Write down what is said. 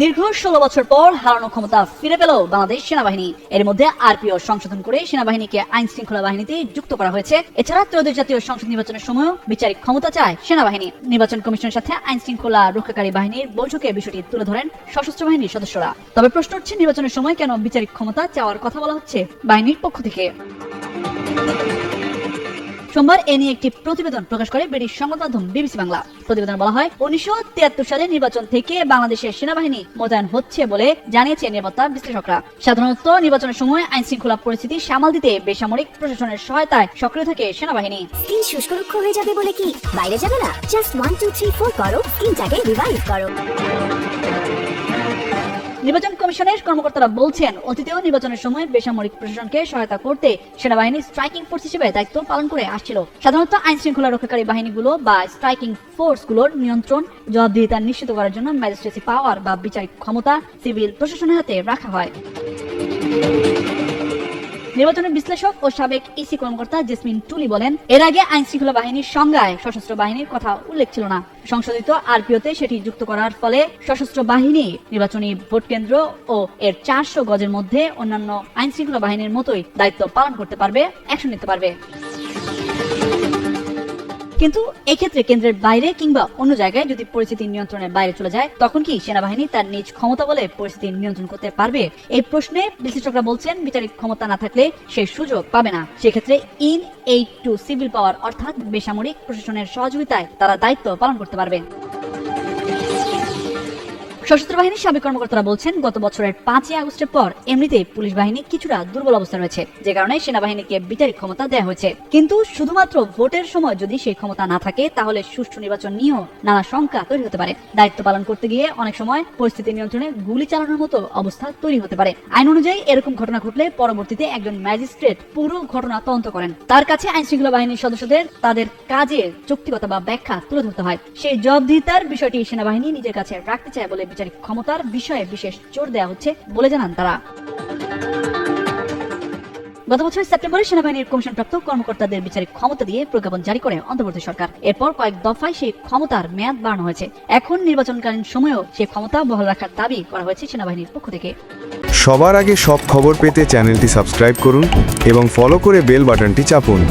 দীর্ঘ 16 বছর পর হারানো ক্ষমতা ফিরে পেল বাংলাদেশ সেনাবাহিনী। এর মধ্যে আরপিও সংশোধন করে সেনাবাহিনীকে আইন শৃঙ্খলা বাহিনীতে যুক্ত করা হয়েছে। এছাড়া ত্রয়োদশ জাতীয় সংসদ নির্বাচনের সময়ও বিচারিক ক্ষমতা চায় সেনাবাহিনী। নির্বাচন কমিশনের সাথে আইন শৃঙ্খলা রক্ষাকারী বাহিনীর বৈঠকে বিষয়টি তুলে ধরেন সশস্ত্র বাহিনীর সদস্যরা। তবে প্রশ্ন হচ্ছে, নির্বাচনের সময় কেন বিচারিক ক্ষমতা চাওয়ার কথা বলা হচ্ছে বাহিনীর পক্ষ থেকে? সোমবার এ নিয়ে একটি প্রতিবেদন প্রকাশ করে ব্রিটিশ সংবাদ মাধ্যম বিবিসি বাংলা। প্রতিবেদনে বলা হয়, 1973 সালে নির্বাচন থেকে বাংলাদেশের সেনাবাহিনী মোতায়েন হচ্ছে বলে জানিয়েছে নিরাপত্তা বিশ্লেষকরা। সাধারণত নির্বাচনের সময় আইন শৃঙ্খলা পরিস্থিতি সামাল দিতে বেসামরিক প্রশাসনের সহায়তায় সক্রিয় থাকে সেনাবাহিনী। স্কিন শুষ্ক রুক্ষ হয়ে যাবে বলে কি বাইরে যাবে না? জাস্ট 1 2 3 4 করো, স্কিনটাকে রিভাইভ করো। নির্বাচন কমিশনের কর্মকর্তারা বলছেন, অতীতেও নির্বাচনের সময় বেসামরিক প্রশাসনকে সহায়তা করতে সেনাবাহিনী স্ট্রাইকিং ফোর্স হিসেবে দায়িত্ব পালন করে আসছিল। সাধারণত আইন শৃঙ্খলা রক্ষাকারী বাহিনীগুলো বা স্ট্রাইকিং ফোর্সগুলোর নিয়ন্ত্রণ, জবাবদিহিতা নিশ্চিত করার জন্য ম্যাজিস্ট্রেসি পাওয়ার বা বিচারিক ক্ষমতা সিভিল প্রশাসনের হাতে রাখা হয়। নির্বাচনের বিশ্লেষক ও সাবেক ইসি কর্মকর্তা জেসমিন টুলি বলেন, এর আগে আইন শৃঙ্খলা বাহিনীর সংজ্ঞায় সশস্ত্র বাহিনীর কথা উল্লেখ ছিল না। সংশোধিত আরপিওতে সেটি যুক্ত করার ফলে সশস্ত্র বাহিনী নির্বাচনী ভোট কেন্দ্র ও এর 400 গজের মধ্যে অন্যান্য আইন শৃঙ্খলা বাহিনীর মতোই দায়িত্ব পালন করতে পারবে, অ্যাকশন নিতে পারবে। কিন্তু এক্ষেত্রে কেন্দ্রের বাইরে কিংবা অন্য জায়গায় যদি পরিস্থিতি নিয়ন্ত্রণের বাইরে চলে যায়, তখন কি সেনাবাহিনী তার নিজ ক্ষমতা বলে পরিস্থিতি নিয়ন্ত্রণ করতে পারবে? এই প্রশ্নে বিশ্লেষকরা বলছেন, বিচারিক ক্ষমতা না থাকলে সেই সুযোগ পাবে না। সেক্ষেত্রে ইন এইড টু সিভিল পাওয়ার অর্থাৎ বেসামরিক প্রশাসনের সহযোগিতায় তারা দায়িত্ব পালন করতে পারবে। সশস্ত্র বাহিনীর সাবেক কর্মকর্তারা বলছেন, গত বছরের 5ই আগস্টের পর এমনিতেই পুলিশ বাহিনী কিছুটা দুর্বল অবস্থা রয়েছে, যে কারণে সেনাবাহিনীকে বিচারিক ক্ষমতা দেওয়া হয়েছে। কিন্তু শুধুমাত্র ভোটের সময় যদি সেই ক্ষমতা না থাকে, তাহলে সুষ্ঠু নির্বাচন নিয়েও নানা শঙ্কা তৈরি হতে পারে। দায়িত্ব পালন করতে গিয়ে অনেক সময় পরিস্থিতি নিয়ন্ত্রণে গুলি চালানোর মতো অবস্থা তৈরি হতে পারে। আইন অনুযায়ী এরকম ঘটনা ঘটলে পরবর্তীতে একজন ম্যাজিস্ট্রেট পুরো ঘটনা তদন্ত করেন। তার কাছে আইন শৃঙ্খলা বাহিনীর সদস্যদের তাদের কাজের যৌক্তিকতা বা ব্যাখ্যা তুলে ধরতে হয়। সেই জবাবদিহিতার বিষয়টি সেনাবাহিনী নিজের কাছে রাখতে চায় বলে বিচারিক ক্ষমতার বিষয়ে বিশেষ জোর দেওয়া হচ্ছে বলে জানান তারা। গত বছরের সেপ্টেম্বরে সেনাবাহিনীর কমিশনপ্রাপ্ত কর্মকর্তাদের বিচারিক ক্ষমতা দিয়ে প্রজ্ঞাপন জারি করে অন্তর্বর্তী সরকার। এরপর কয়েক দফায় সেই ক্ষমতার মেয়াদ বাড়ানো হয়েছে। এখন নির্বাচনকালীন সময়েও সেই ক্ষমতা বহাল রাখার দাবি করা হয়েছে সেনাবাহিনীর পক্ষ থেকে। সবার আগে সব খবর পেতে চ্যানেলটি সাবস্ক্রাইব করুন এবং ফলো করে বেল বাটনটি চাপুন।